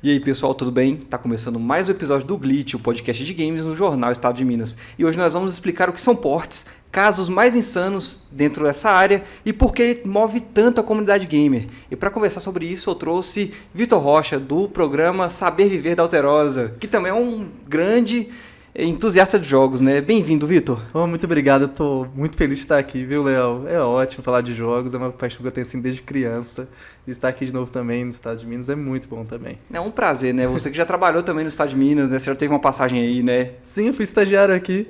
E aí pessoal, tudo bem? Tá começando mais um episódio do Glitch, o podcast de games no Jornal Estado de Minas. E hoje nós vamos explicar o que são ports, casos mais insanos dentro dessa área e por que ele move tanto a comunidade gamer. E para conversar sobre isso eu trouxe Vitor Rocha, do programa Saber Viver da Alterosa, que também é um grande entusiasta de jogos, né? Bem-vindo, Vitor. Oh, muito obrigado, eu tô muito feliz de estar aqui, viu, Léo? É ótimo falar de jogos, é uma paixão que eu tenho assim desde criança. E estar aqui de novo também no estado de Minas é muito bom também. É um prazer, né? Você que já trabalhou também no estado de Minas, né? Você já teve uma passagem aí, né? Sim, eu fui estagiário aqui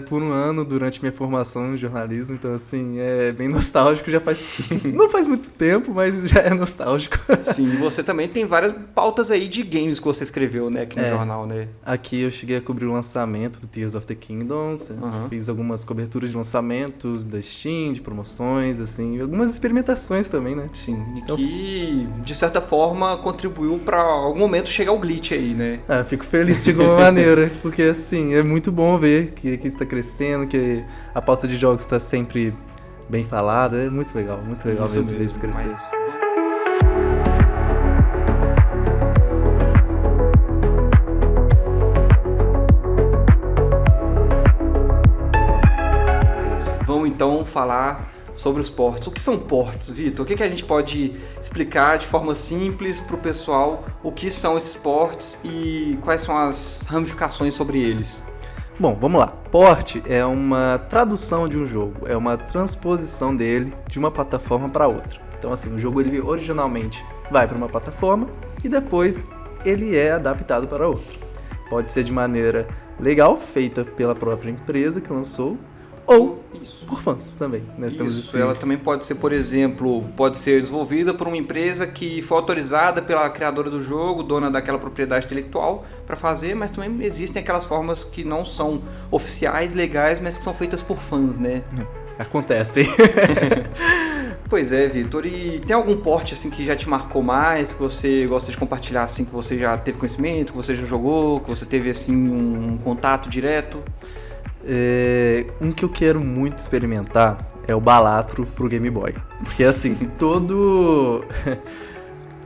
por um ano durante minha formação em jornalismo, então assim, é bem nostálgico, já faz... não faz muito tempo, mas já é nostálgico. Sim, e você também tem várias pautas aí de games que você escreveu, né? Aqui no jornal, né? Aqui eu cheguei a cobrir o lançamento do Tears of the Kingdom, fiz algumas coberturas de lançamentos da Steam, de promoções, assim, algumas experimentações também, né? Sim, e então... que de certa forma contribuiu para algum momento chegar o Glitch aí, né? Fico feliz de alguma maneira, porque assim, é muito bom ver que está crescendo, que a pauta de jogos está sempre bem falada, é muito legal ver isso crescer. Mas... Vamos então falar sobre os ports. O que são ports, Vitor? O que a gente pode explicar de forma simples para o pessoal o que são esses ports e quais são as ramificações sobre eles? Bom, vamos lá. Port é uma tradução de um jogo, é uma transposição dele de uma plataforma para outra. Então assim, o jogo ele originalmente vai para uma plataforma e depois ele é adaptado para outra. Pode ser de maneira legal, feita pela própria empresa que lançou, ou por fãs também. Nós temos isso, ela também pode ser, por exemplo, pode ser desenvolvida por uma empresa que foi autorizada pela criadora do jogo, dona daquela propriedade intelectual para fazer, mas também existem aquelas formas que não são oficiais, legais, mas que são feitas por fãs, né? Acontece. Pois é, Vitor. E tem algum port assim que já te marcou mais, que você gosta de compartilhar assim, que você já teve conhecimento, que você já jogou, que você teve assim um contato direto? Um que eu quero muito experimentar é o Balatro pro Game Boy. Porque assim,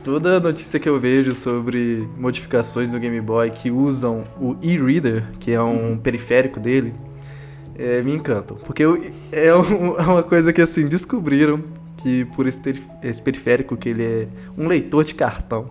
toda notícia que eu vejo sobre modificações no Game Boy que usam o e-reader, que é um periférico dele, me encantam. Porque é uma coisa que assim, descobriram que por esse periférico, que ele é um leitor de cartão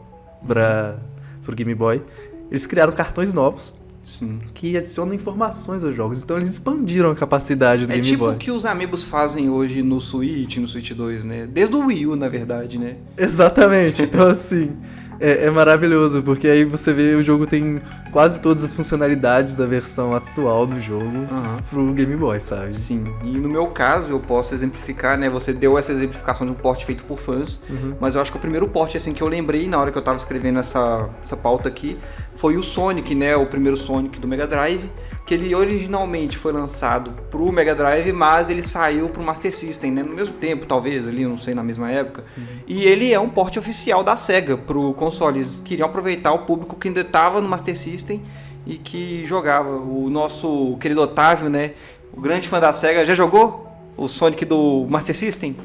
pro Game Boy, eles criaram cartões novos. Sim. Que adicionam informações aos jogos. Então eles expandiram a capacidade do Game Boy. É tipo o que os Amiibos fazem hoje no Switch 2, né? Desde o Wii U, na verdade, né? Exatamente. Então assim, é maravilhoso, porque aí você vê o jogo tem quase todas as funcionalidades da versão atual do jogo pro Game Boy, sabe? Sim, e no meu caso eu posso exemplificar, né? Você deu essa exemplificação de um port feito por fãs, mas eu acho que o primeiro port assim, que eu lembrei na hora que eu tava escrevendo essa pauta aqui foi o Sonic, né? O primeiro Sonic do Mega Drive, que ele originalmente foi lançado pro Mega Drive, mas ele saiu pro Master System, né? No mesmo tempo, talvez, ali, não sei, na mesma época. E ele é um port oficial da SEGA pro console. Eles queriam aproveitar o público que ainda estava no Master System e que jogava. O nosso querido Otávio, né? O grande fã da SEGA, já jogou o Sonic do Master System?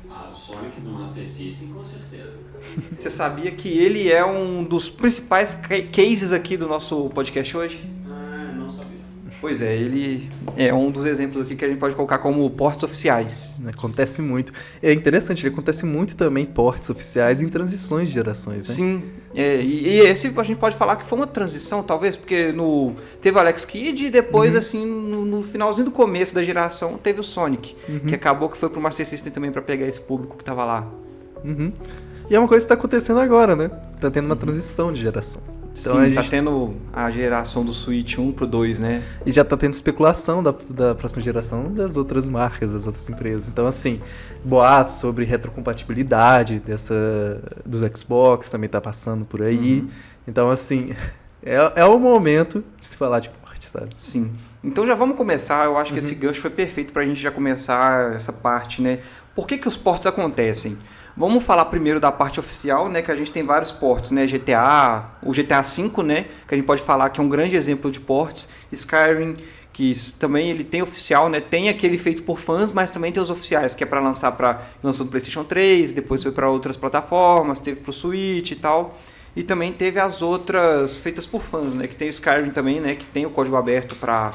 O Sonic do Master System, com certeza, cara. Você sabia que ele é um dos principais cases aqui do nosso podcast hoje? Não sabia. Pois é, ele é um dos exemplos aqui que a gente pode colocar como ports oficiais. Acontece muito. É interessante, ele acontece muito também ports oficiais em transições de gerações, né? Sim, e esse a gente pode falar que foi uma transição, talvez, porque teve o Alex Kidd e depois, assim, no finalzinho do começo da geração, teve o Sonic, que acabou que foi pro Master System também pra pegar esse público que tava lá. E é uma coisa que tá acontecendo agora, né? Tá tendo uma transição de geração. Então, sim, tá tendo a geração do Switch 1 pro 2, né? E já tá tendo especulação da próxima geração das outras marcas, das outras empresas. Então, assim, boatos sobre retrocompatibilidade do Xbox também tá passando por aí. Então, assim, é o momento de se falar de port, sabe? Sim. Então já vamos começar. Eu acho que esse gancho foi perfeito pra gente já começar essa parte, né? Por que os ports acontecem? Vamos falar primeiro da parte oficial, né, que a gente tem vários ports, né, o GTA V, né, que a gente pode falar que é um grande exemplo de ports, Skyrim, que também ele tem oficial, né, tem aquele feito por fãs, mas também tem os oficiais, que é para lançou no PlayStation 3, depois foi para outras plataformas, teve para o Switch e tal. E também teve as outras feitas por fãs, né? Que tem o Skyrim também, né? Que tem o código aberto para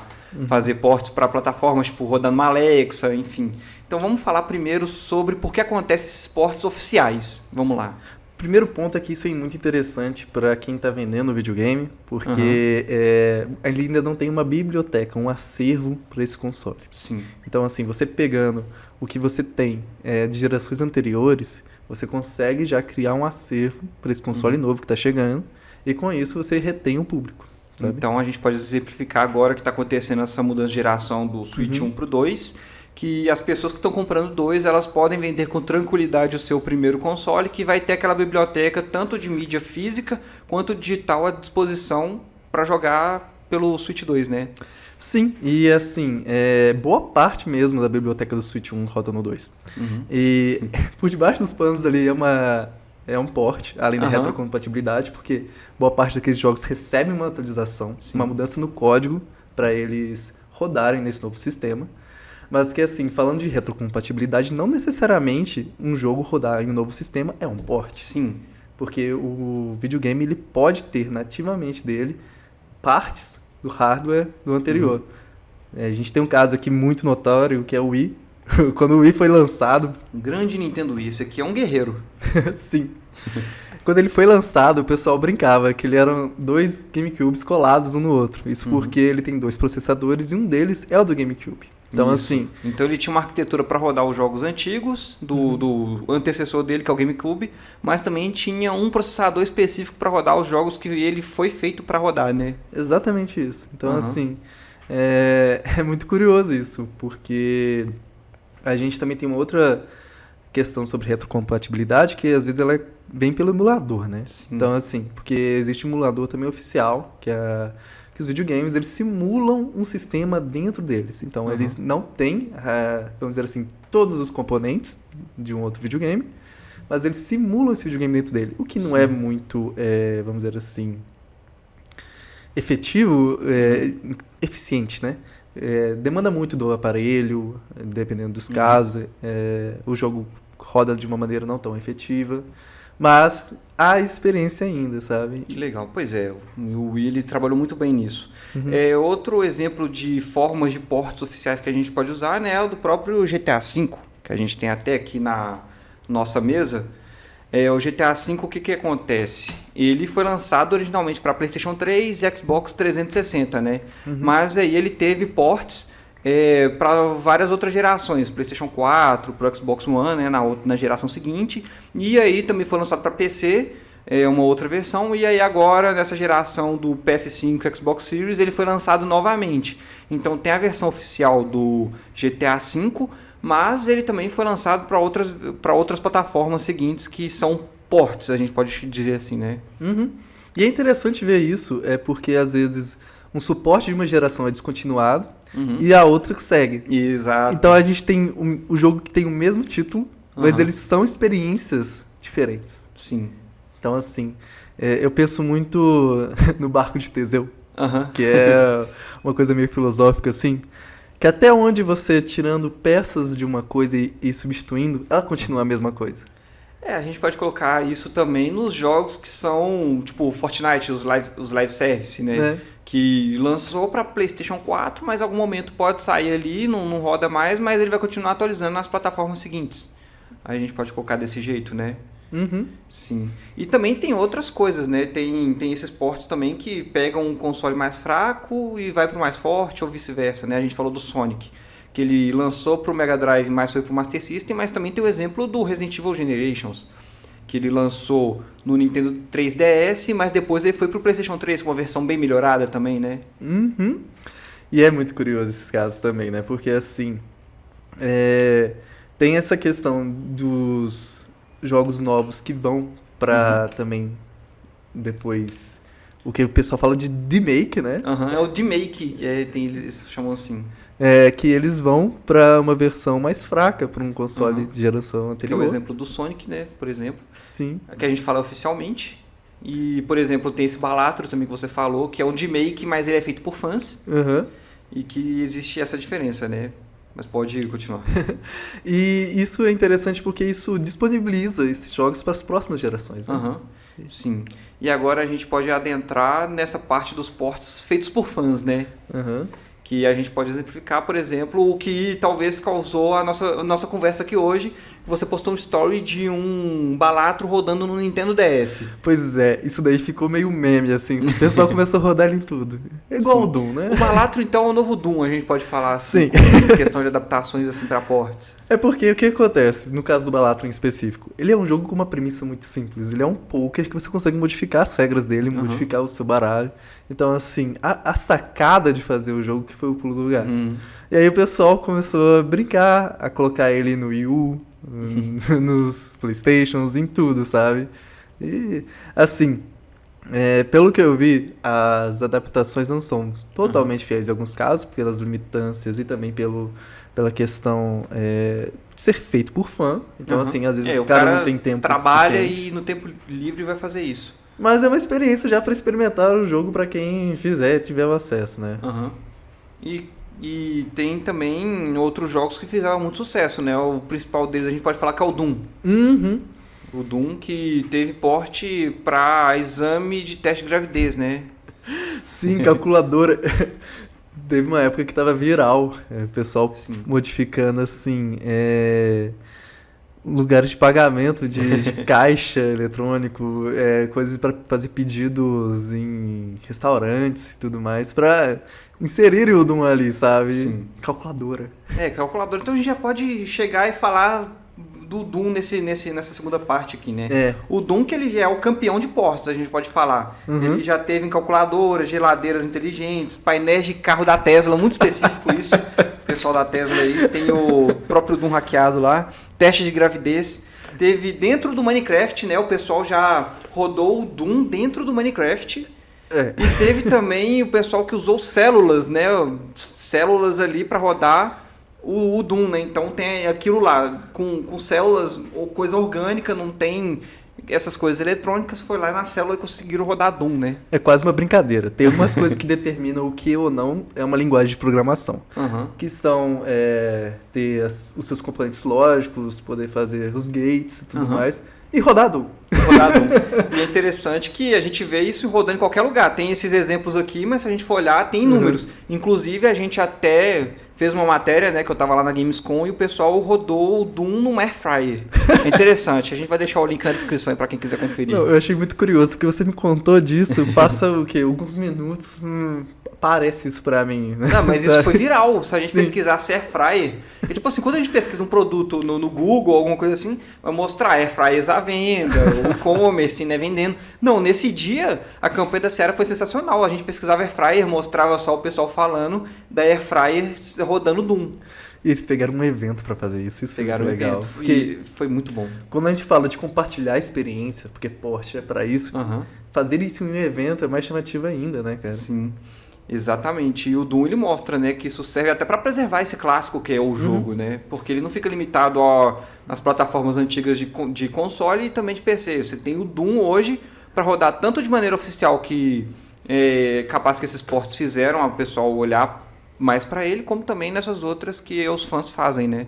fazer ports para plataformas, tipo rodando uma Alexa, enfim. Então vamos falar primeiro sobre por que acontecem esses ports oficiais. Vamos lá. Primeiro ponto é que isso é muito interessante para quem está vendendo o videogame, porque ele ainda não tem uma biblioteca, um acervo para esse console. Sim. Então, assim, você pegando o que você tem de gerações anteriores, você consegue já criar um acervo para esse console novo que está chegando, e com isso você retém o público. Sabe? Então a gente pode exemplificar agora que está acontecendo essa mudança de geração do Switch 1 para o 2, que as pessoas que estão comprando 2, elas podem vender com tranquilidade o seu primeiro console, que vai ter aquela biblioteca tanto de mídia física quanto digital à disposição para jogar pelo Switch 2, né? Sim, e assim, boa parte mesmo da biblioteca do Switch 1 roda no 2. E por debaixo dos panos ali é um port, além da retrocompatibilidade, porque boa parte daqueles jogos recebem uma atualização, uma mudança no código para eles rodarem nesse novo sistema. Mas que assim, falando de retrocompatibilidade, não necessariamente um jogo rodar em um novo sistema é um port. Sim. Porque o videogame ele pode ter nativamente dele partes do hardware do anterior. A gente tem um caso aqui muito notório, que é o Wii. Quando o Wii foi lançado... Um grande Nintendo Wii, esse aqui é um guerreiro. Sim. Quando ele foi lançado, o pessoal brincava que ele eram 2 GameCubes colados um no outro. Isso porque ele tem 2 processadores e um deles é o do GameCube. Então, assim... Então ele tinha uma arquitetura para rodar os jogos antigos do antecessor dele, que é o GameCube, mas também tinha um processador específico para rodar os jogos que ele foi feito para rodar, né? Exatamente isso. Então, assim, é muito curioso isso, porque a gente também tem uma outra questão sobre retrocompatibilidade, que às vezes ela vem pelo emulador, né? Sim. Então, assim, porque existe um emulador também oficial, que os videogames, eles simulam um sistema dentro deles. Então, eles não têm, vamos dizer assim, todos os componentes de um outro videogame, mas eles simulam esse videogame dentro dele. O que não é muito, vamos dizer assim, efetivo, eficiente, né? Demanda muito do aparelho, dependendo dos casos. O jogo roda de uma maneira não tão efetiva. Mas há experiência ainda, sabe? Que legal. Pois é, o Wii ele trabalhou muito bem nisso. Outro exemplo de formas de ports oficiais que a gente pode usar, né, é o do próprio GTA V, que a gente tem até aqui na nossa mesa. O GTA V, o que acontece? Ele foi lançado originalmente para PlayStation 3 e Xbox 360, né? Mas aí ele teve ports para várias outras gerações, PlayStation 4, para o Xbox One, né, na geração seguinte, e aí também foi lançado para PC, uma outra versão, e aí agora nessa geração do PS5 e Xbox Series ele foi lançado novamente. Então tem a versão oficial do GTA V, mas ele também foi lançado para outras plataformas seguintes que são ports, a gente pode dizer assim, né? E é interessante ver isso, porque às vezes um suporte de uma geração é descontinuado e a outra que segue. Exato. Então a gente tem o jogo que tem o mesmo título, mas eles são experiências diferentes. Sim. Então, assim, eu penso muito no barco de Teseu, que é uma coisa meio filosófica, assim, que até onde você tirando peças de uma coisa e substituindo, ela continua a mesma coisa. A gente pode colocar isso também nos jogos que são, tipo, Fortnite, os live service, né? Que lançou para PlayStation 4, mas em algum momento pode sair ali, não roda mais, mas ele vai continuar atualizando nas plataformas seguintes. Aí a gente pode colocar desse jeito, né? Sim. E também tem outras coisas, né? Tem esses ports também que pegam um console mais fraco e vai para o mais forte ou vice-versa, né? A gente falou do Sonic, que ele lançou para o Mega Drive, mas foi para o Master System, mas também tem o exemplo do Resident Evil Generations, que ele lançou no Nintendo 3DS, mas depois ele foi para o PlayStation 3 com uma versão bem melhorada também, né? E é muito curioso esses casos também, né? Porque, assim, tem essa questão dos jogos novos que vão para também depois... O que o pessoal fala de remake, né? É o remake, eles chamam assim. Que eles vão para uma versão mais fraca para um console de geração anterior. Que é o exemplo do Sonic, né? Por exemplo. Sim. Que a gente fala oficialmente. E, por exemplo, tem esse Balatro também que você falou, que é um remake, mas ele é feito por fãs. E que existe essa diferença, né? Mas pode continuar. E isso é interessante porque isso disponibiliza esses jogos para as próximas gerações, né? Aham, sim. E agora a gente pode adentrar nessa parte dos ports feitos por fãs, né? Aham. Que a gente pode exemplificar, por exemplo, o que talvez causou a nossa conversa aqui hoje. Você postou um story de um Balatro rodando no Nintendo DS. Pois é, isso daí ficou meio meme, assim. O pessoal começou a rodar ele em tudo. É igual Sim. o Doom, né? O Balatro, então, é o novo Doom, a gente pode falar assim, Sim. com questão de adaptações assim para ports. É porque o que acontece, no caso do Balatro em específico? Ele é um jogo com uma premissa muito simples. Ele é um poker que você consegue modificar as regras dele, modificar o seu baralho. Então, assim, a sacada de fazer o jogo que foi o pulo do gato. E aí o pessoal começou a brincar, a colocar ele no Wii U, nos Playstations, em tudo, sabe? E, assim, pelo que eu vi, as adaptações não são totalmente fiéis em alguns casos, pelas limitâncias e também pela questão de ser feito por fã. Então, assim, às vezes o cara não tem tempo trabalha suficiente. e no tempo livre vai fazer isso. Mas é uma experiência já para experimentar o jogo para quem tiver o acesso, né? E tem também outros jogos que fizeram muito sucesso, né? O principal deles a gente pode falar que é o Doom. Uhum. O Doom que teve porte para exame de teste de gravidez, né? Sim, calculadora. Teve uma época que tava viral, o pessoal modificando assim, lugares de pagamento de caixa eletrônico, coisas para fazer pedidos em restaurantes e tudo mais, para inserir o Doom ali, sabe? Sim. Calculadora. Calculadora. Então a gente já pode chegar e falar do Doom nessa segunda parte aqui, né? O Doom que ele já é o campeão de ports, a gente pode falar. Ele já teve em calculadoras, geladeiras inteligentes, painéis de carro da Tesla, muito específico isso. O pessoal da Tesla aí tem o próprio Doom hackeado lá, teste de gravidez. Teve dentro do Minecraft, né? O pessoal já rodou o Doom dentro do Minecraft. E teve também o pessoal que usou células, né? Células ali para rodar o Doom, né? Então tem aquilo lá, com células ou coisa orgânica, não tem essas coisas eletrônicas, foi lá na célula e conseguiram rodar Doom, né? É quase uma brincadeira. Tem algumas coisas que determinam o que ou não é uma linguagem de programação. Que são ter os seus componentes lógicos, poder fazer os gates e tudo mais. E rodar Doom. E é interessante que a gente vê isso rodando em qualquer lugar. Tem esses exemplos aqui, mas se a gente for olhar, tem inúmeros. Inclusive, a gente até fez uma matéria, né, que eu tava lá na Gamescom e o pessoal rodou o Doom num Air Fryer. É interessante. A gente vai deixar o link na descrição aí pra quem quiser conferir. Não, eu achei muito curioso, porque você me contou disso, passa o quê? Alguns minutos, parece isso pra mim. Né? Não, mas isso foi viral. Se a gente pesquisasse Air Fryer... E, tipo assim, quando a gente pesquisa um produto no Google, alguma coisa assim, vai mostrar Air Fryers à venda, o e-commerce, né, vendendo. Não, nesse dia, a campanha da Sierra foi sensacional. A gente pesquisava Air Fryer, mostrava só o pessoal falando da Air Fryer rodando Doom. E eles pegaram um evento pra fazer isso. Isso foi muito legal. Porque foi muito bom. Quando a gente fala de compartilhar a experiência, porque Porsche é pra isso, fazer isso em um evento é mais chamativo ainda, né, cara? Sim. Exatamente, e o Doom ele mostra, né, que isso serve até para preservar esse clássico que é o jogo, né, porque ele não fica limitado nas plataformas antigas de console e também de PC. Você tem o Doom hoje para rodar tanto de maneira oficial, que é capaz que esses ports fizeram o pessoal olhar mais para ele, como também nessas outras que os fãs fazem, né.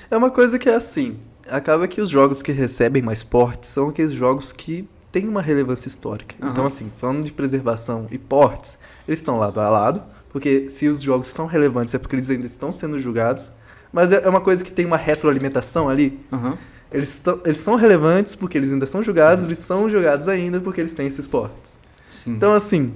É uma coisa que é assim, acaba que os jogos que recebem mais ports são aqueles jogos que tem uma relevância histórica. Então, assim, falando de preservação e ports, eles estão lado a lado, porque se os jogos estão relevantes é porque eles ainda estão sendo julgados, mas é uma coisa que tem uma retroalimentação ali. Eles são relevantes porque eles ainda são julgados, eles são julgados ainda porque eles têm esses ports. Então, assim,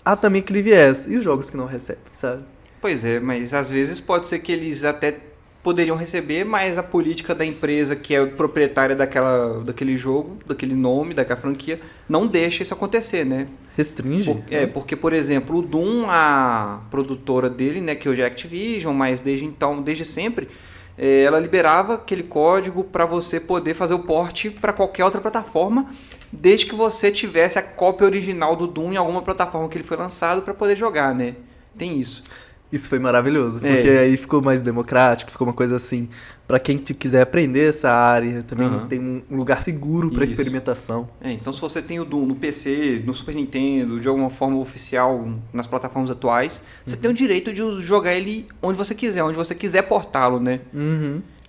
há também aquele viés. E os jogos que não recebem, sabe? Pois é, mas às vezes pode ser que eles até poderiam receber, mas a política da empresa que é proprietária daquele jogo, daquele nome, daquela franquia, não deixa isso acontecer, né? Restringe? Porque, por exemplo, o Doom, a produtora dele, né, que hoje é Activision, mas desde sempre, ela liberava aquele código para você poder fazer o port para qualquer outra plataforma, desde que você tivesse a cópia original do Doom em alguma plataforma que ele foi lançado para poder jogar, né? Tem isso. Isso foi maravilhoso, porque aí ficou mais democrático, ficou uma coisa assim, pra quem quiser aprender essa área, também tem um lugar seguro pra experimentação. Então se você tem o Doom no PC, no Super Nintendo, de alguma forma oficial nas plataformas atuais, você tem o direito de jogar ele onde você quiser portá-lo, né?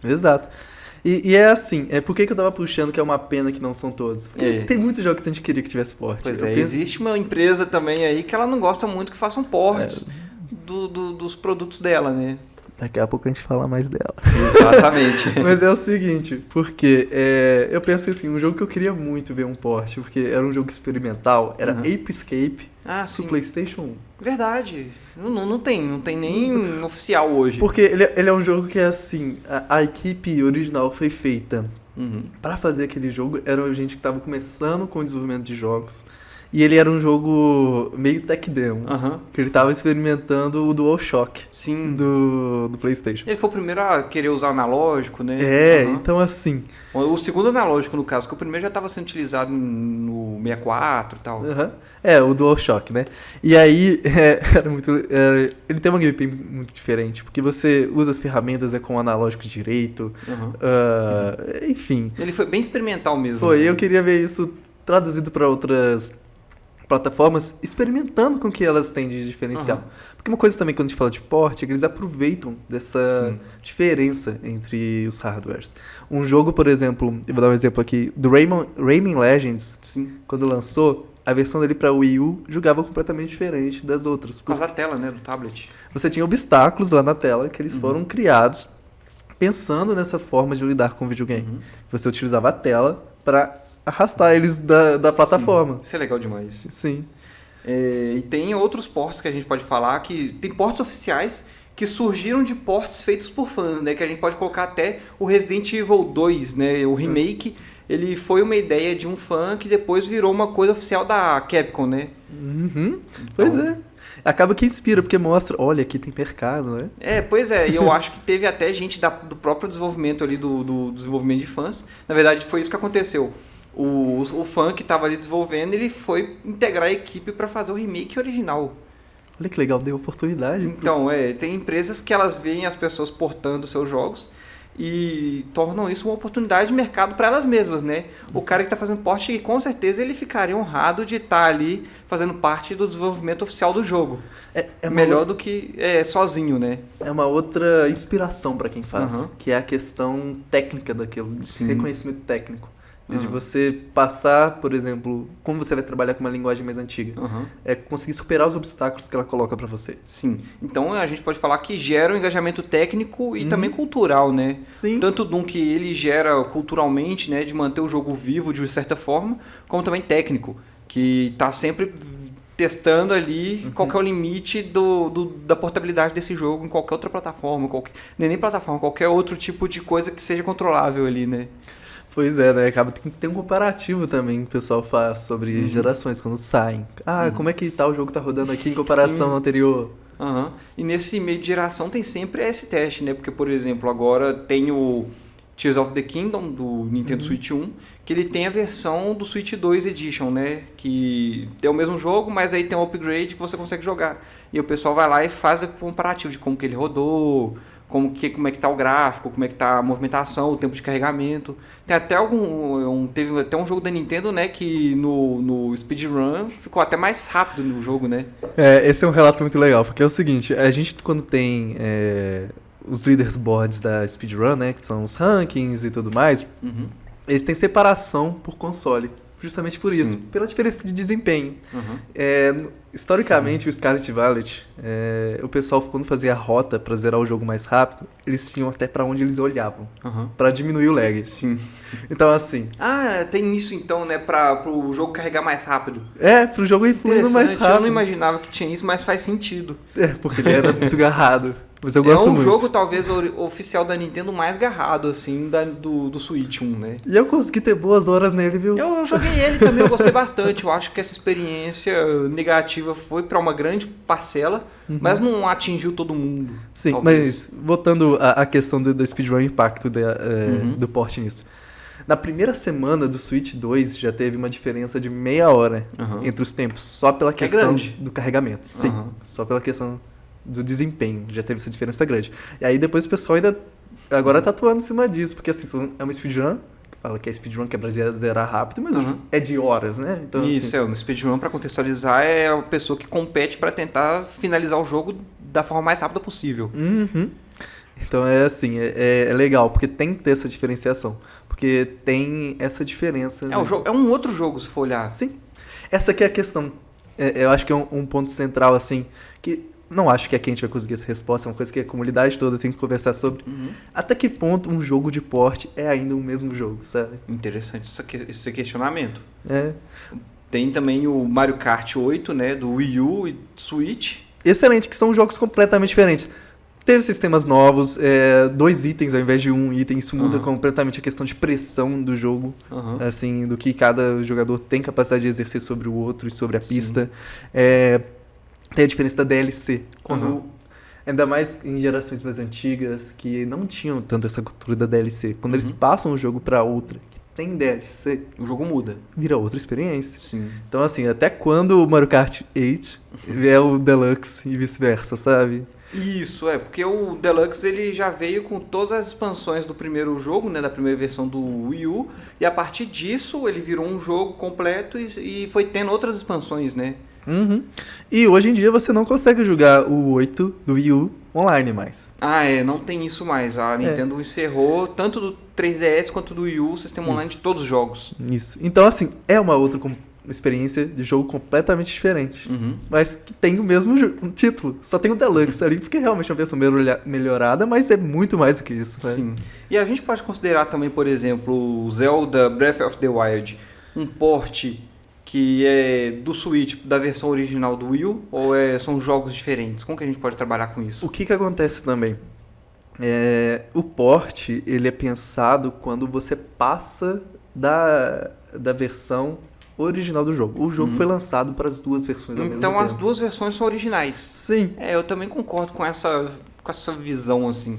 Exato. E é assim, por que eu tava puxando que é uma pena que não são todos? Porque tem muitos jogos que a gente queria que tivesse porte. Pois existe uma empresa também aí que ela não gosta muito que façam portes dos produtos dela, né? Daqui a pouco a gente fala mais dela. Exatamente. Mas é o seguinte, porque eu penso assim, um jogo que eu queria muito ver um porte, porque era um jogo experimental, era Ape Escape pro PlayStation 1. Verdade. Não tem nem oficial hoje. Porque ele é um jogo que é assim, a equipe original foi feita pra fazer aquele jogo, era gente que tava começando com o desenvolvimento de jogos. E ele era um jogo meio tech demo, que ele tava experimentando o DualShock do PlayStation. Ele foi o primeiro a querer usar analógico, né? Então assim... O segundo analógico, no caso, que o primeiro já estava sendo utilizado no 64 e tal. O DualShock, né? E aí, era muito... ele tem uma gameplay muito diferente, porque você usa as ferramentas com o analógico direito, enfim. Ele foi bem experimental mesmo. Foi, eu queria ver isso traduzido para outras plataformas, experimentando com o que elas têm de diferencial. Porque uma coisa também, quando a gente fala de porte, é que eles aproveitam dessa diferença entre os hardwares. Um jogo, por exemplo, eu vou dar um exemplo aqui, do Rayman Legends, quando lançou, a versão dele para Wii U jogava completamente diferente das outras. Por causa da tela, né, do tablet. Você tinha obstáculos lá na tela que eles foram criados pensando nessa forma de lidar com o videogame. Você utilizava a tela para arrastar eles da plataforma. Isso é legal demais. Sim. E tem outros ports que a gente pode falar, que tem ports oficiais que surgiram de ports feitos por fãs, né? Que a gente pode colocar até o Resident Evil 2, né? O remake, ele foi uma ideia de um fã que depois virou uma coisa oficial da Capcom, né? Pois é. Acaba que inspira, porque mostra, olha, aqui tem mercado, né? Pois é, e eu acho que teve até gente do próprio desenvolvimento ali, do desenvolvimento de fãs. Na verdade, foi isso que aconteceu. O fã que estava ali desenvolvendo, ele foi integrar a equipe para fazer o remake original. Olha que legal, deu oportunidade. Então, tem empresas que elas veem as pessoas portando seus jogos e tornam isso uma oportunidade de mercado para elas mesmas, né? O cara que está fazendo porte, com certeza ele ficaria honrado de estar ali fazendo parte do desenvolvimento oficial do jogo. É melhor do que sozinho, né? É uma outra inspiração para quem faz, que é a questão técnica daquilo, reconhecimento técnico. De você passar, por exemplo, como você vai trabalhar com uma linguagem mais antiga. É conseguir superar os obstáculos que ela coloca para você. Sim. Então a gente pode falar que gera um engajamento técnico e também cultural, né? Sim. Tanto do que ele gera culturalmente, né, de manter o jogo vivo de certa forma, como também técnico, que está sempre testando ali qual que é o limite da portabilidade desse jogo em qualquer outra plataforma, nem plataforma, qualquer outro tipo de coisa que seja controlável ali, né? Pois é, né? Acaba tem que ter um comparativo também que o pessoal faz sobre gerações quando saem. Como é que tal jogo tá rodando aqui em comparação ao anterior? E nesse meio de geração tem sempre esse teste, né? Porque, por exemplo, agora tem o Tears of the Kingdom do Nintendo Switch 1, que ele tem a versão do Switch 2 Edition, né? Que tem o mesmo jogo, mas aí tem um upgrade que você consegue jogar. E o pessoal vai lá e faz o comparativo de como que ele rodou, como é que tá o gráfico, como é que tá a movimentação, o tempo de carregamento. Tem até teve até um jogo da Nintendo, né, que no speedrun ficou até mais rápido no jogo, né? Esse é um relato muito legal, porque é o seguinte, a gente quando tem os leaderboards da speedrun, né, que são os rankings e tudo mais, eles têm separação por console. Justamente por isso, pela diferença de desempenho. Historicamente, o Scarlet Violet, o pessoal, quando fazia a rota para zerar o jogo mais rápido, eles tinham até para onde eles olhavam, para diminuir o lag. Sim. Então, assim... tem isso então, né, para o jogo carregar mais rápido. Pro jogo ir fluindo mais rápido. Eu não imaginava que tinha isso, mas faz sentido. Porque ele era muito garrado. Mas eu gosto muito. É um jogo, talvez, oficial da Nintendo mais garrado, assim, do Switch 1, né? E eu consegui ter boas horas nele, viu? Eu joguei ele também, eu gostei bastante. Eu acho que essa experiência negativa foi para uma grande parcela, mas não atingiu todo mundo. Sim, talvez. Mas voltando à questão do speedrun, o impacto do port nisso. Na primeira semana do Switch 2 já teve uma diferença de meia hora entre os tempos, só pela questão do carregamento. Sim, só pela questão do desempenho, já teve essa diferença grande. E aí depois o pessoal ainda agora tá atuando em cima disso, porque assim, é uma speedrun, fala que é speedrun, que é pra zerar rápido, mas é de horas, né? Então, isso, assim, uma speedrun, pra contextualizar, é a pessoa que compete pra tentar finalizar o jogo da forma mais rápida possível. Uhum. Então é assim, é legal, porque tem que ter essa diferenciação. Porque tem essa diferença. É um outro jogo, se for olhar. Sim. Essa aqui é a questão. Eu acho que é um ponto central, assim, que não acho que aqui a gente vai conseguir essa resposta, é uma coisa que a comunidade toda tem que conversar sobre. Até que ponto um jogo de porte é ainda o mesmo jogo, sabe? Interessante esse questionamento. É. Tem também o Mario Kart 8, né, do Wii U e Switch. Excelente, que são jogos completamente diferentes. Teve sistemas novos, 2 itens ao invés de 1 item, isso muda completamente a questão de pressão do jogo, assim, do que cada jogador tem capacidade de exercer sobre o outro e sobre a pista. Tem a diferença da DLC, ainda mais em gerações mais antigas que não tinham tanto essa cultura da DLC. Quando eles passam o jogo para outra, que tem DLC, o jogo muda. Vira outra experiência. Sim. Então, assim, até quando o Mario Kart 8 é o Deluxe e vice-versa, sabe? Isso, porque o Deluxe ele já veio com todas as expansões do primeiro jogo, né, da primeira versão do Wii U, e a partir disso ele virou um jogo completo e foi tendo outras expansões, né? E hoje em dia você não consegue jogar o 8 do Wii U online mais. Não tem isso mais. A Nintendo encerrou tanto do 3DS quanto do Wii U, o sistema online de todos os jogos. Isso. Então, assim, é uma outra experiência de jogo completamente diferente. Mas que tem o mesmo título. Só tem o Deluxe ali, porque realmente é uma versão melhorada, mas é muito mais do que isso. Né? Sim. E a gente pode considerar também, por exemplo, o Zelda Breath of the Wild, um porte que é do Switch, da versão original do Wii U, ou são jogos diferentes? Como que a gente pode trabalhar com isso? O que acontece também? O port, ele é pensado quando você passa da versão original do jogo. O jogo foi lançado para as duas versões ao mesmo tempo. Então as duas versões são originais. Sim. Eu também concordo com essa visão, assim.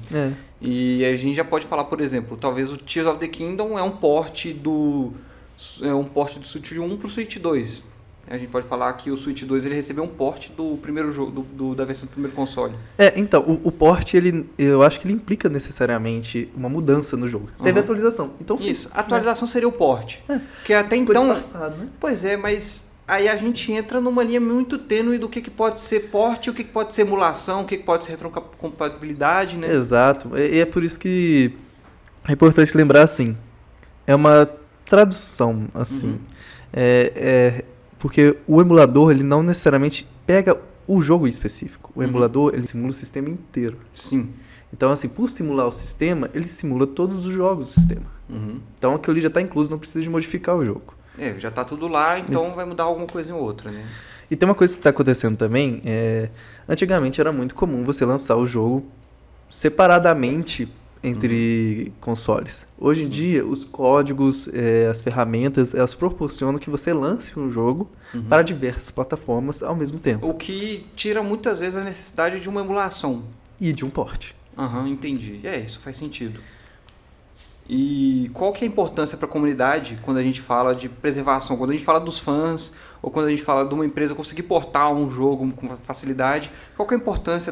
E a gente já pode falar, por exemplo, talvez o Tears of the Kingdom é um port do Switch 1 pro Switch 2. A gente pode falar que o Switch 2 ele recebeu um port do primeiro jogo, da versão do primeiro console. Então, o port, eu acho que ele implica necessariamente uma mudança no jogo. Teve atualização. Então, sim. Isso, a atualização seria o port. Porque até Ficou então... disfarçado, né? Pois mas aí a gente entra numa linha muito tênue do que pode ser port, o que pode ser emulação, o que pode ser retrocompatibilidade, né? Exato. E é por isso que é importante lembrar, assim, é uma tradução, assim. Porque o emulador, ele não necessariamente pega o jogo em específico. O emulador, ele simula o sistema inteiro. Sim. Então, assim, por simular o sistema, ele simula todos os jogos do sistema. Então, aquilo ali já está incluso, não precisa de modificar o jogo. Já está tudo lá, então Isso. vai mudar alguma coisa em outra, né? E tem uma coisa que está acontecendo também, antigamente era muito comum você lançar o jogo separadamente entre consoles. Hoje em dia, os códigos, as ferramentas, elas proporcionam que você lance um jogo para diversas plataformas ao mesmo tempo. O que tira muitas vezes a necessidade de uma emulação. E de um port. Entendi. Isso faz sentido. E qual que é a importância para a comunidade quando a gente fala de preservação? Quando a gente fala dos fãs, ou quando a gente fala de uma empresa conseguir portar um jogo com facilidade, qual que é a importância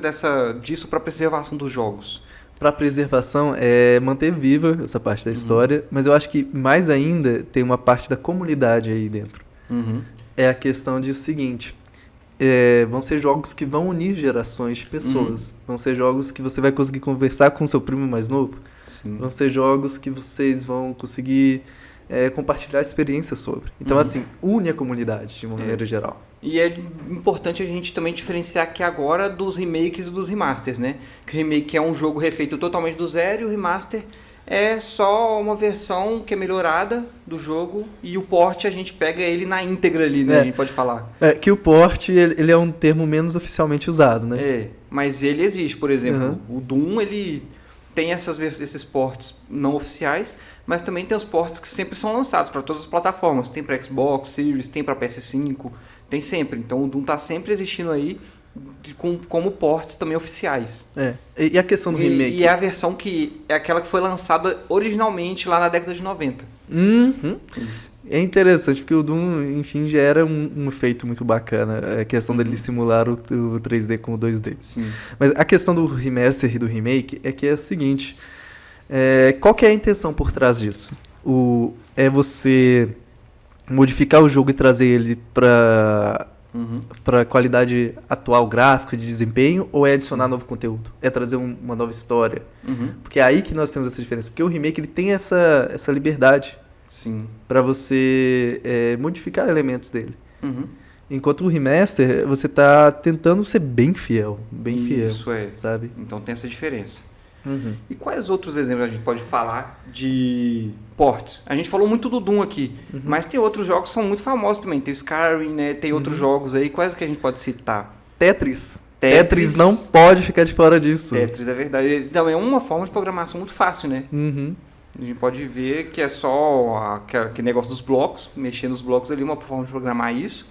disso para a preservação dos jogos? Para preservação é manter viva essa parte da história, mas eu acho que mais ainda tem uma parte da comunidade aí dentro. É a questão de o seguinte, vão ser jogos que vão unir gerações de pessoas. Vão ser jogos que você vai conseguir conversar com seu primo mais novo. Sim. Vão ser jogos que vocês vão conseguir compartilhar experiências sobre. Então, assim, une a comunidade de uma maneira geral. E é importante a gente também diferenciar aqui agora dos remakes e dos remasters, né? Que o remake é um jogo refeito totalmente do zero e o remaster é só uma versão que é melhorada do jogo e o port a gente pega ele na íntegra ali, né? A gente pode falar. Que o port, ele é um termo menos oficialmente usado, né? Mas ele existe, por exemplo. O Doom, ele tem esses ports não oficiais, mas também tem os ports que sempre são lançados para todas as plataformas. Tem para Xbox Series, tem para PS5, tem sempre. Então o Doom está sempre existindo aí como ports também oficiais. E a questão do remake? E é a versão que é aquela que foi lançada originalmente lá na década de 90. Isso. É interessante, porque o Doom, enfim, já era um efeito muito bacana. A questão dele simular o 3D com o 2D. Sim. Mas a questão do remaster e do remake é que é a seguinte. Qual que é a intenção por trás disso? É você modificar o jogo e trazer ele para qualidade atual, gráfica, de desempenho, ou é adicionar novo conteúdo? É trazer uma nova história? Porque é aí que nós temos essa diferença. Porque o remake ele tem essa liberdade para você modificar elementos dele. Enquanto o remaster, você tá tentando ser bem fiel. Isso sabe? Então tem essa diferença. E quais outros exemplos a gente pode falar de ports? A gente falou muito do Doom aqui, mas tem outros jogos que são muito famosos também. Tem o Skyrim, né? Tem outros jogos aí. Quais que a gente pode citar? Tetris não pode ficar de fora disso. Tetris, é verdade. Também é uma forma de programação muito fácil, né? A gente pode ver que é só aquele negócio dos blocos, mexer nos blocos ali, uma forma de programar isso.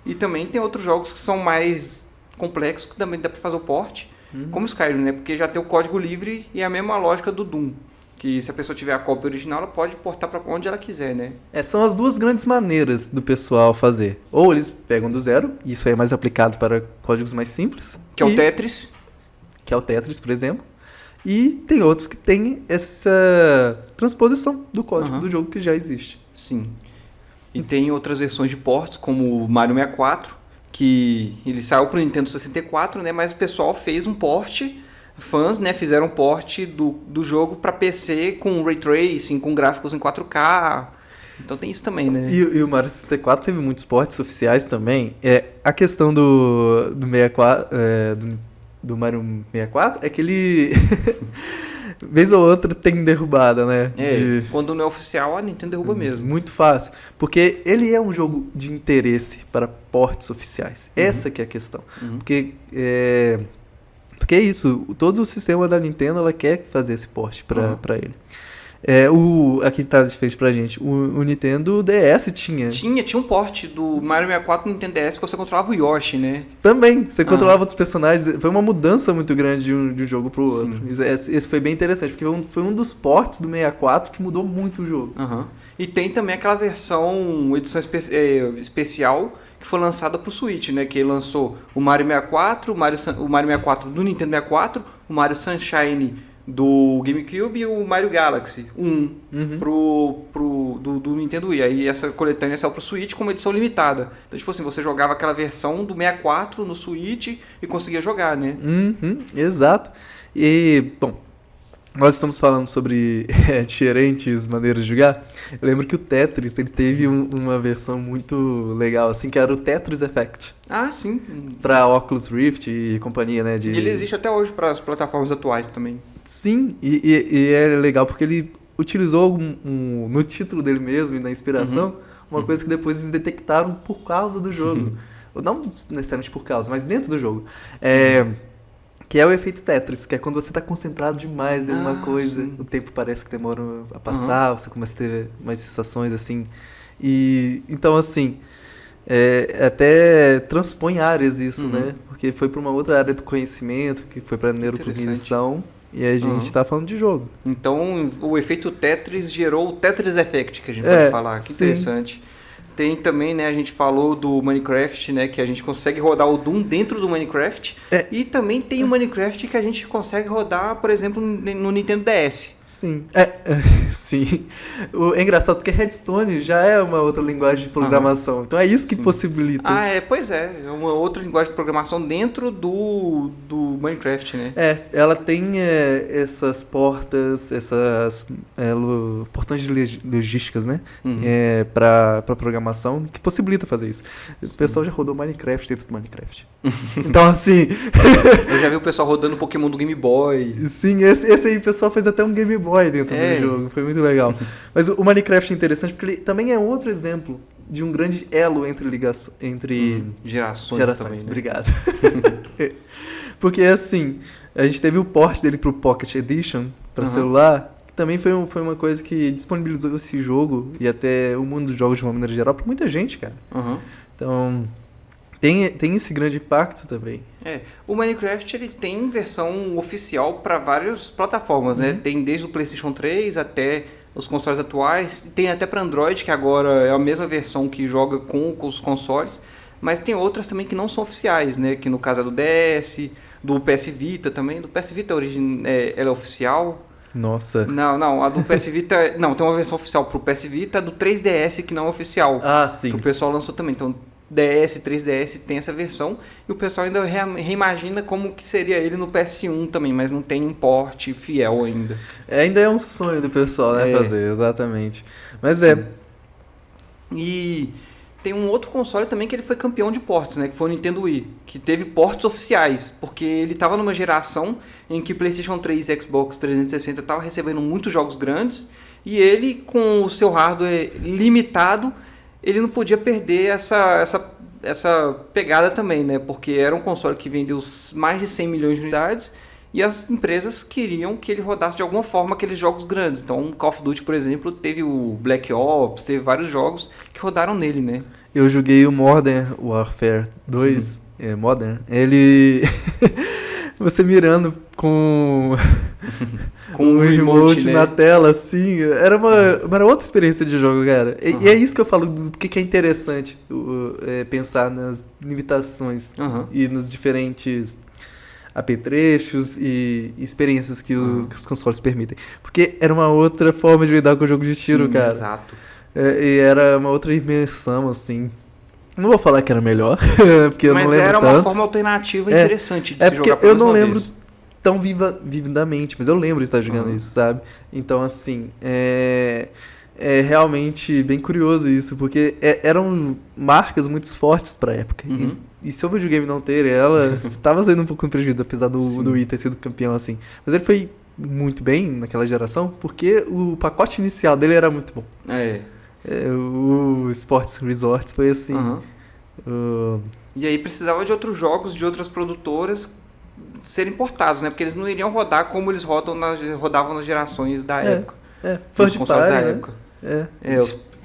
E também tem outros jogos que são mais complexos, que também dá para fazer o port. Como o Skyrim, né? Porque já tem o código livre e é a mesma lógica do Doom. Que se a pessoa tiver a cópia original, ela pode portar para onde ela quiser, né? São as duas grandes maneiras do pessoal fazer. Ou eles pegam do zero, e isso aí é mais aplicado para códigos mais simples. Que é o Tetris. Que é o Tetris, por exemplo. E tem outros que têm essa transposição do código do jogo que já existe. Sim. E tem outras versões de ports, como o Mario 64, que ele saiu para o Nintendo 64, né? Mas o pessoal fez um port, fãs, né, fizeram um port do jogo para PC com Ray Tracing, com gráficos em 4K. Então tem isso também, né? E o Mario 64 teve muitos ports oficiais também. A questão do 64, do Mario 64 é que ele... vez ou outra tem derrubada, né? Quando não é oficial, a Nintendo derruba mesmo. Muito fácil. Porque ele é um jogo de interesse para ports oficiais. Essa que é a questão. Porque é isso. Todo o sistema da Nintendo ela quer fazer esse port para ele. Aqui tá diferente pra gente. O Nintendo DS tinha um port do Mario 64 no Nintendo DS que você controlava o Yoshi, né? Também, você controlava outros personagens. Foi uma mudança muito grande de um jogo pro outro. Esse foi bem interessante, porque foi um dos ports do 64 que mudou muito o jogo. E tem também aquela versão, edição especial, que foi lançada pro Switch, né? Que lançou o Mario 64, o Mario 64 do Nintendo 64, o Mario Sunshine do GameCube e o Mario Galaxy 1 do Nintendo Wii. Aí essa coletânea saiu pro Switch como edição limitada. Então, tipo assim, você jogava aquela versão do 64 no Switch e conseguia jogar, né? Exato. E, bom, nós estamos falando sobre diferentes maneiras de jogar. Eu lembro que o Tetris ele teve uma versão muito legal, assim, que era o Tetris Effect. Ah, sim. Pra Oculus Rift e companhia, né? E ele existe até hoje para as plataformas atuais também. Sim, e é legal porque ele utilizou no título dele mesmo e na inspiração uma coisa que depois eles detectaram por causa do jogo. Não necessariamente por causa, mas dentro do jogo. Que é o efeito Tetris, que é quando você está concentrado demais em uma coisa, o tempo parece que demora a passar, você começa a ter mais sensações assim. E então, assim, até transpõe áreas isso, né? Porque foi para uma outra área do conhecimento, que foi para neurocognição, e a gente está falando de jogo. Então, o efeito Tetris gerou o Tetris Effect, que a gente pode falar. Que interessante. Tem também, né, a gente falou do Minecraft, né, que a gente consegue rodar o Doom dentro do Minecraft. E também tem o Minecraft que a gente consegue rodar, por exemplo, no Nintendo DS. Sim. Sim. É engraçado porque Redstone já é uma outra linguagem de programação. Então é isso que possibilita. Pois é. É uma outra linguagem de programação dentro do Minecraft, né? Ela tem essas portas, essas portões de logísticas, né? Para programação, que possibilita fazer isso. O pessoal já rodou Minecraft dentro do Minecraft. Então, assim... Eu já vi o pessoal rodando Pokémon do Game Boy. Sim, esse aí o pessoal fez até um Game Boy dentro do jogo. Foi muito legal. Mas o Minecraft é interessante porque ele também é outro exemplo de um grande elo entre gerações também, né? Obrigado. Porque, assim, a gente teve o port dele pro Pocket Edition para celular, que também foi uma coisa que disponibilizou esse jogo e até o mundo dos jogos de uma maneira geral pra muita gente, cara. Então, tem esse grande impacto também. O Minecraft ele tem versão oficial para várias plataformas, né? Tem desde o PlayStation 3 até os consoles atuais, tem até para Android, que agora é a mesma versão que joga com os consoles, mas tem outras também que não são oficiais, né? Que no caso é do DS, do PS Vita também, do PS Vita ela é oficial. Nossa. Não, a do PS Vita... Não, tem uma versão oficial pro PS Vita, do 3DS que não é oficial. Ah, sim. Que o pessoal lançou também. Então, DS, 3DS tem essa versão. E o pessoal ainda reimagina como que seria ele no PS1 também, mas não tem um porte fiel ainda. Ainda é um sonho do pessoal, né, fazer, exatamente. Mas Sim. E... tem um outro console também que ele foi campeão de portes, né? Que foi o Nintendo Wii, que teve portes oficiais, porque ele estava numa geração em que PlayStation 3 e Xbox 360 estavam recebendo muitos jogos grandes, e ele, com o seu hardware limitado, ele não podia perder essa pegada também, né? Porque era um console que vendeu mais de 100 milhões de unidades, e as empresas queriam que ele rodasse de alguma forma aqueles jogos grandes. Então, o Call of Duty, por exemplo, teve o Black Ops, teve vários jogos que rodaram nele, né? Eu joguei o Modern Warfare 2, Modern, ele... você mirando com o remote, né? Na tela, assim, era uma outra experiência de jogo, cara. E é isso que eu falo, porque é interessante pensar nas limitações e nos diferentes apetrechos e experiências que os consoles permitem. Porque era uma outra forma de lidar com o jogo de tiro, cara. Exato. E era uma outra imersão, assim. Não vou falar que era melhor, porque eu não lembro tanto. Mas era uma forma alternativa interessante de se jogar porque eu não lembro tão vividamente, mas eu lembro de estar jogando isso, sabe? Então, assim, é realmente bem curioso isso, porque eram marcas muito fortes pra época. E se o videogame não ter ela, você tava saindo um pouco no prejuízo, apesar do Wii ter sido campeão, assim. Mas ele foi muito bem naquela geração, porque o pacote inicial dele era muito bom. O Sports Resorts foi assim. E aí precisava de outros jogos, de outras produtoras serem portados, né? Porque eles não iriam rodar como eles rodavam nas gerações da época. First party, da né? época.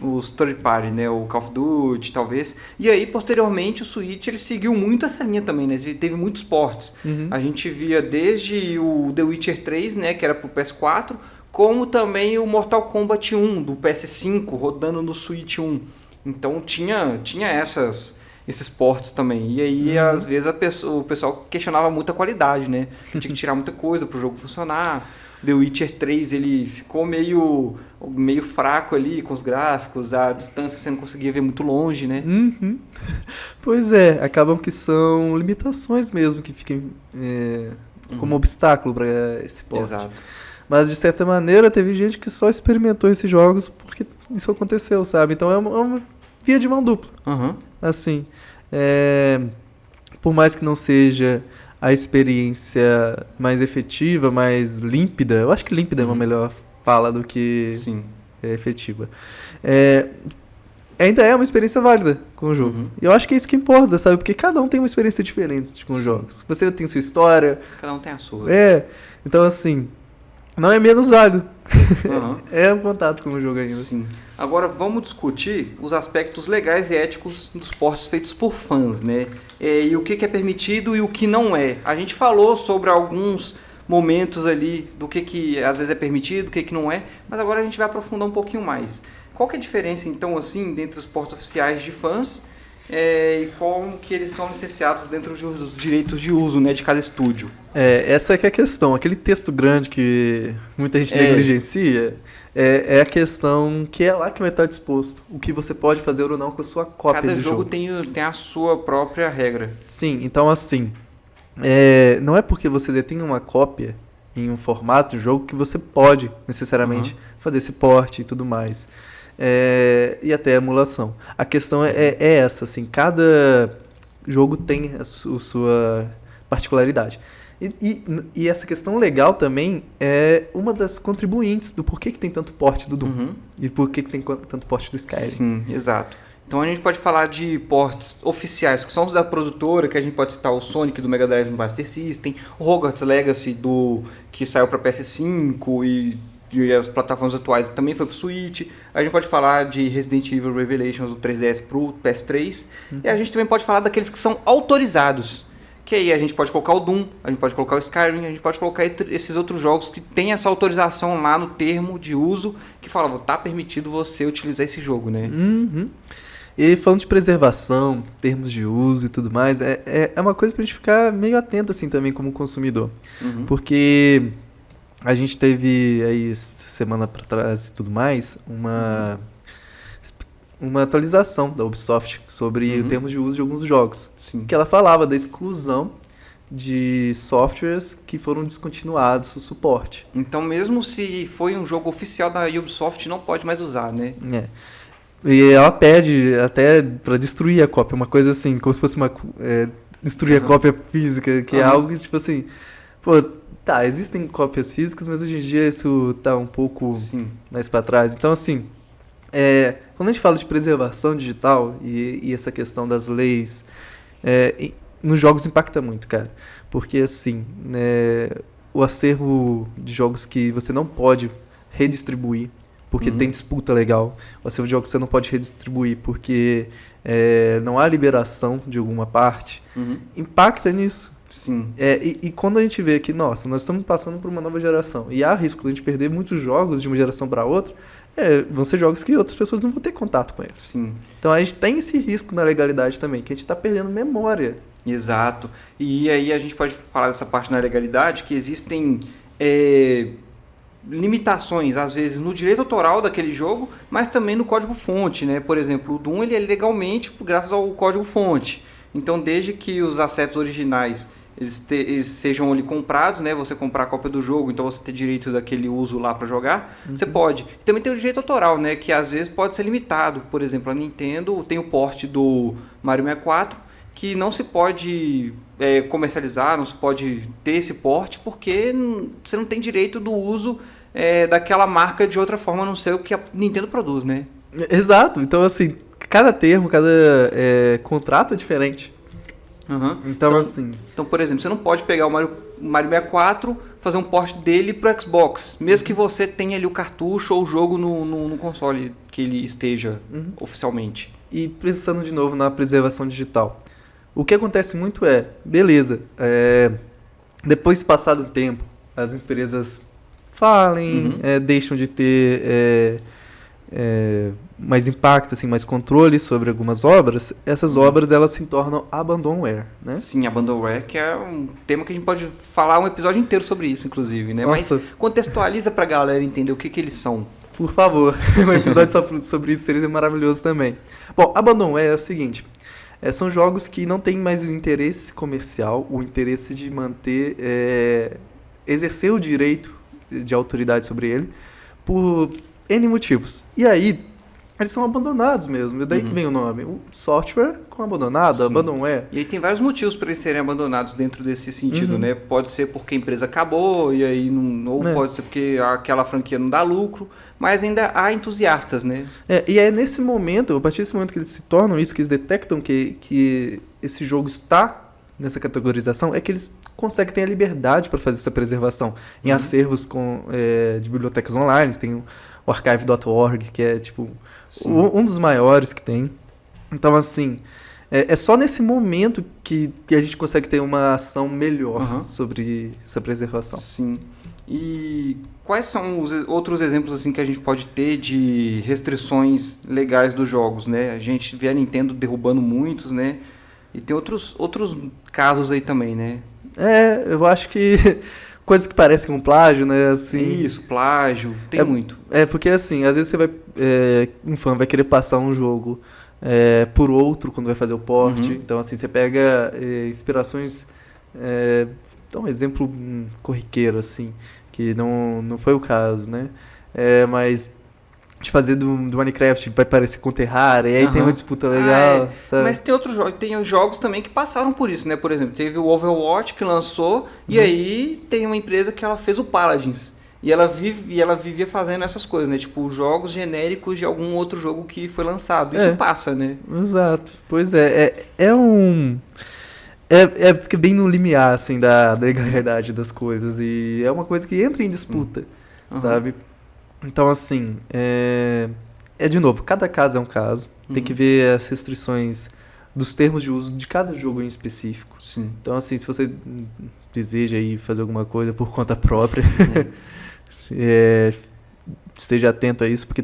Os third party, né? O Call of Duty, talvez. E aí, posteriormente, o Switch ele seguiu muito essa linha também, né? Ele teve muitos ports. A gente via desde o The Witcher 3, né? Que era pro PS4, como também o Mortal Kombat 1 do PS5 rodando no Switch 1. Então tinha esses ports também. E aí, às vezes, o pessoal questionava muito a qualidade, né? Tinha que tirar muita coisa pro jogo funcionar. The Witcher 3 ele ficou meio fraco ali com os gráficos, a distância você não conseguia ver muito longe, né? Pois é, acabam que são limitações mesmo que ficam como obstáculo para esse porte. Exato. Mas de certa maneira teve gente que só experimentou esses jogos porque isso aconteceu, sabe? Então é uma via de mão dupla. Assim, por mais que não seja a experiência mais efetiva, mais límpida, eu acho que límpida é uma melhor fala do que efetiva. Ainda é uma experiência válida com o jogo. E eu acho que é isso que importa, sabe? Porque cada um tem uma experiência diferente com os jogos. Você tem sua história. Cada um tem a sua. Então, assim, não é menos válido. É um contato com o jogo ainda. Sim. Agora vamos discutir os aspectos legais e éticos dos portes feitos por fãs, né? E o que é permitido e o que não é. A gente falou sobre alguns momentos ali do que às vezes é permitido, o que não é, mas agora a gente vai aprofundar um pouquinho mais. Qual que é a diferença, então, assim, entre os portes oficiais de fãs e como que eles são licenciados dentro dos direitos de uso, né, de cada estúdio? Essa é que é a questão. Aquele texto grande que muita gente negligencia é a questão que é lá que vai estar disposto. O que você pode fazer ou não com a sua cópia Cada do jogo. Cada jogo tem a sua própria regra. Sim, então assim, não é porque você detém uma cópia em um formato de jogo que você pode necessariamente fazer esse porte e tudo mais. E até a emulação. A questão é essa, assim, cada jogo tem a sua particularidade. E essa questão legal também é uma das contribuintes do porquê que tem tanto porte do Doom e porquê que tem tanto porte do Skyrim. Sim, exato. Então a gente pode falar de ports oficiais, que são os da produtora, que a gente pode citar o Sonic do Mega Drive no Master System, o Hogwarts Legacy que saiu para PS5 e e as plataformas atuais também foi pro Switch. A gente pode falar de Resident Evil Revelations do 3DS pro PS3. E a gente também pode falar daqueles que são autorizados. Que aí a gente pode colocar o Doom, a gente pode colocar o Skyrim, a gente pode colocar esses outros jogos que tem essa autorização lá no termo de uso que fala, tá permitido você utilizar esse jogo, né? Uhum. E falando de preservação, termos de uso e tudo mais, é uma coisa pra gente ficar meio atento assim também como consumidor. Porque a gente teve aí semana pra trás e tudo mais, uma atualização da Ubisoft sobre o termos de uso de alguns jogos. Sim. Que ela falava da exclusão de softwares que foram descontinuados o suporte. Então mesmo se foi um jogo oficial da Ubisoft, não pode mais usar, né? E ela pede até pra destruir a cópia, uma coisa assim, como se fosse destruir a cópia física, que é algo que, tipo assim, pô, tá, existem cópias físicas, mas hoje em dia isso tá um pouco mais pra trás. Então, assim, quando a gente fala de preservação digital e essa questão das leis, nos jogos impacta muito, cara. Porque, assim, o acervo de jogos que você não pode redistribuir, porque tem disputa legal. O acervo de jogos que você não pode redistribuir porque não há liberação de alguma parte, impacta nisso. Sim. E quando a gente vê que, nossa, nós estamos passando por uma nova geração e há risco de a gente perder muitos jogos de uma geração para outra, vão ser jogos que outras pessoas não vão ter contato com eles. Sim. Então a gente tem esse risco na legalidade também, que a gente está perdendo memória. Exato. E aí a gente pode falar dessa parte na legalidade, que existem limitações, às vezes, no direito autoral daquele jogo, mas também no código-fonte, né? Por exemplo, o Doom ele é legalmente graças ao código-fonte. Então, desde que os assets originais eles sejam ali comprados, né? Você comprar a cópia do jogo, então você ter direito daquele uso lá para jogar, você pode. E também tem o direito autoral, né? Que às vezes pode ser limitado. Por exemplo, a Nintendo tem o port do Mario 64, que não se pode comercializar, não se pode ter esse porte, porque você não tem direito do uso daquela marca de outra forma, a não ser o que a Nintendo produz, né? Exato. Então, assim, cada termo, cada contrato é diferente. Então, assim... Então, por exemplo, você não pode pegar o Mario 64, fazer um port dele pro Xbox, mesmo que você tenha ali o cartucho ou o jogo no console que ele esteja oficialmente. E pensando de novo na preservação digital, o que acontece muito beleza, depois de passado o tempo, as empresas falem, deixam de ter mais impacto, assim, mais controle sobre algumas obras. Essas obras elas se tornam abandonware, né? Sim, abandonware, que é um tema que a gente pode falar um episódio inteiro sobre isso, inclusive, né? Nossa. Mas contextualiza pra galera entender o que eles são. Por favor, um episódio sobre isso seria maravilhoso também. Bom, abandonware é o seguinte... são jogos que não têm mais o interesse comercial, o interesse de manter, exercer o direito de autoridade sobre ele, por N motivos. E aí, eles são abandonados mesmo. E daí que vem o nome. O software com abandonado, abandonware. E aí tem vários motivos para eles serem abandonados dentro desse sentido, né? Pode ser porque a empresa acabou, e aí não, ou pode ser porque aquela franquia não dá lucro, mas ainda há entusiastas, né? E é nesse momento, a partir desse momento que eles se tornam isso, que eles detectam que esse jogo está nessa categorização, é que eles conseguem ter a liberdade para fazer essa preservação em acervos de bibliotecas online. Tem o archive.org, que é tipo um dos maiores que tem. Então, assim, é só nesse momento que a gente consegue ter uma ação melhor sobre essa preservação. Sim. E quais são os outros exemplos assim que a gente pode ter de restrições legais dos jogos, né? A gente vê a Nintendo derrubando muitos, né? E tem outros casos aí também, né? Eu acho que coisas que parecem um plágio, né? Assim, isso, plágio, tem muito. Porque assim, às vezes você vai, um fã vai querer passar um jogo por outro quando vai fazer o port. Então assim, você pega inspirações, dá um exemplo corriqueiro assim, que não foi o caso, né? Mas de fazer do Minecraft vai parecer com Terraria, e aí tem uma disputa legal, sabe? Mas tem outros jogos, tem jogos também que passaram por isso, né? Por exemplo, teve o Overwatch que lançou, e aí tem uma empresa que ela fez o Paladins. E ela vivia fazendo essas coisas, né? Tipo, jogos genéricos de algum outro jogo que foi lançado. Isso passa, né? Exato. Pois fica bem no limiar, assim, da legalidade das coisas. E é uma coisa que entra em disputa, sabe? Então, assim, de novo, cada caso é um caso. Tem que ver as restrições dos termos de uso de cada jogo em específico. Sim. Então, assim, se você deseja aí fazer alguma coisa por conta própria, esteja atento a isso, porque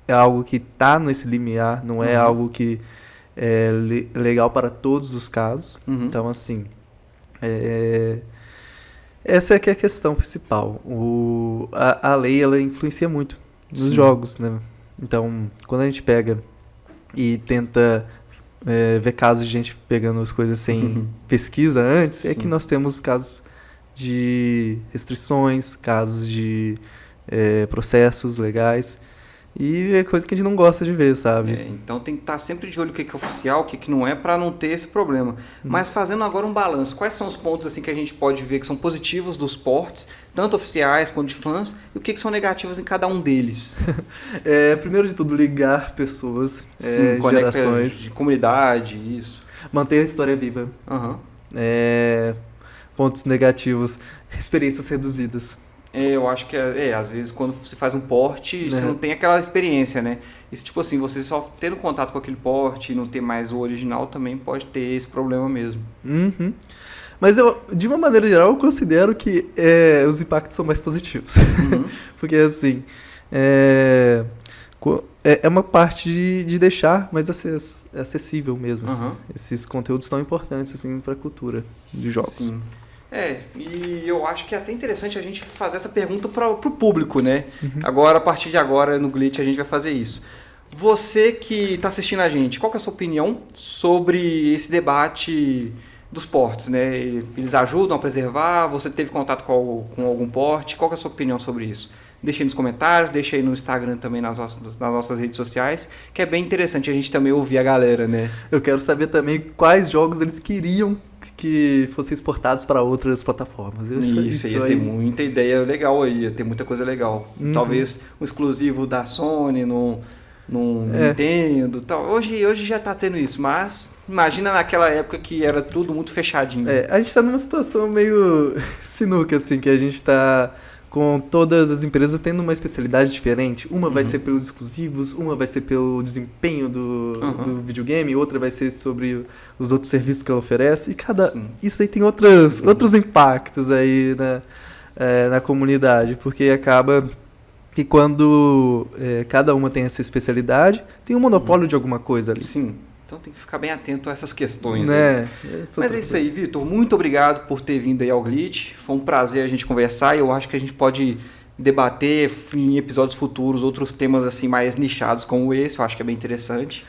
é algo que está nesse limiar, não é algo que é legal para todos os casos. Então, assim, essa é que é a questão principal. A lei, ela influencia muito nos jogos, né? Então, quando a gente pega e tenta ver casos de gente pegando as coisas sem pesquisa antes, é que nós temos casos de restrições, casos de processos legais, e é coisa que a gente não gosta de ver, sabe? Então tem que estar sempre de olho o que é oficial, o que não é, para não ter esse problema. Mas fazendo agora um balanço, quais são os pontos assim que a gente pode ver que são positivos dos ports, tanto oficiais quanto de fãs, e o que são negativos em cada um deles? Primeiro de tudo, ligar pessoas, gerações, de comunidade, isso. Manter a história viva. Pontos negativos, experiências reduzidas. Eu acho que às vezes quando você faz um port, você não tem aquela experiência, né? E se, tipo assim, você só tendo contato com aquele port e não ter mais o original, também pode ter esse problema mesmo. Mas de uma maneira geral, eu considero que os impactos são mais positivos. Porque, assim, é uma parte de deixar mais acessível mesmo esses conteúdos tão importantes assim, para a cultura de jogos. Sim. E eu acho que é até interessante a gente fazer essa pergunta para o público, né? Agora, a partir de agora, no Glitch, a gente vai fazer isso. Você que está assistindo a gente, qual que é a sua opinião sobre esse debate dos ports, né? Eles ajudam a preservar? Você teve contato com algum port? Qual que é a sua opinião sobre isso? Deixa aí nos comentários, deixa aí no Instagram também, nas nossas redes sociais, que é bem interessante a gente também ouvir a galera, né? Eu quero saber também quais jogos eles queriam que fossem exportados para outras plataformas. Isso ia ter muita ideia legal aí, ia ter muita coisa legal. Talvez um exclusivo da Sony, no Nintendo, tal. Hoje já tá tendo isso, mas imagina naquela época que era tudo muito fechadinho. A gente tá numa situação meio sinuca, assim, que a gente tá com todas as empresas tendo uma especialidade diferente. Uma vai ser pelos exclusivos, uma vai ser pelo desempenho do videogame, outra vai ser sobre os outros serviços que ela oferece. E isso aí tem outros impactos aí na comunidade, porque acaba que quando cada uma tem essa especialidade, tem um monopólio de alguma coisa ali. Sim. Então tem que ficar bem atento a essas questões. Mas é isso aí, Vitor. Muito obrigado por ter vindo aí ao Glitch. Foi um prazer a gente conversar e eu acho que a gente pode debater em episódios futuros outros temas assim mais nichados como esse. Eu acho que é bem interessante.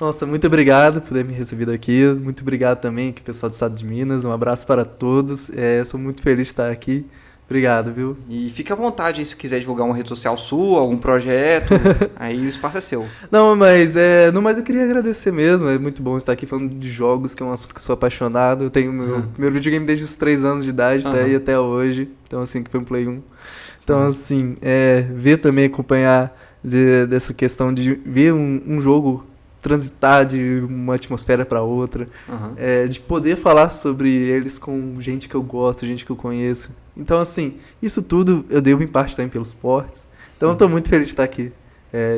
Nossa, muito obrigado por ter me recebido aqui. Muito obrigado também aqui, pessoal do estado de Minas. Um abraço para todos. Sou muito feliz de estar aqui. Obrigado, viu? E fique à vontade se quiser divulgar uma rede social sua, algum projeto, aí o espaço é seu. Não, mas eu queria agradecer mesmo, é muito bom estar aqui falando de jogos, que é um assunto que eu sou apaixonado. Eu tenho meu primeiro videogame desde os 3 anos de idade, tá aí até hoje, então assim, que foi um Play 1. Então assim, ver também, acompanhar dessa questão de ver um jogo transitar de uma atmosfera para outra, de poder falar sobre eles com gente que eu gosto, gente que eu conheço. Então, assim, isso tudo eu devo em parte também pelos ports. Então, eu estou muito feliz de estar aqui,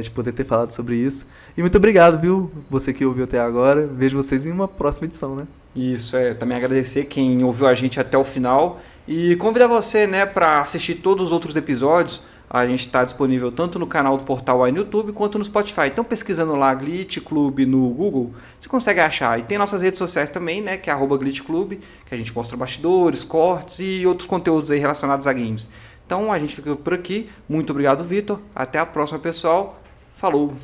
de poder ter falado sobre isso. E muito obrigado, viu? Você que ouviu até agora. Vejo vocês em uma próxima edição, né? Isso, também agradecer quem ouviu a gente até o final e convidar você, né, para assistir todos os outros episódios. A gente está disponível tanto no canal do Portal Wine no YouTube quanto no Spotify. Então, pesquisando lá Glitch Club no Google, você consegue achar. E tem nossas redes sociais também, né, que é @Glitch Club, que a gente mostra bastidores, cortes e outros conteúdos aí relacionados a games. Então, a gente fica por aqui. Muito obrigado, Vitor. Até a próxima, pessoal. Falou!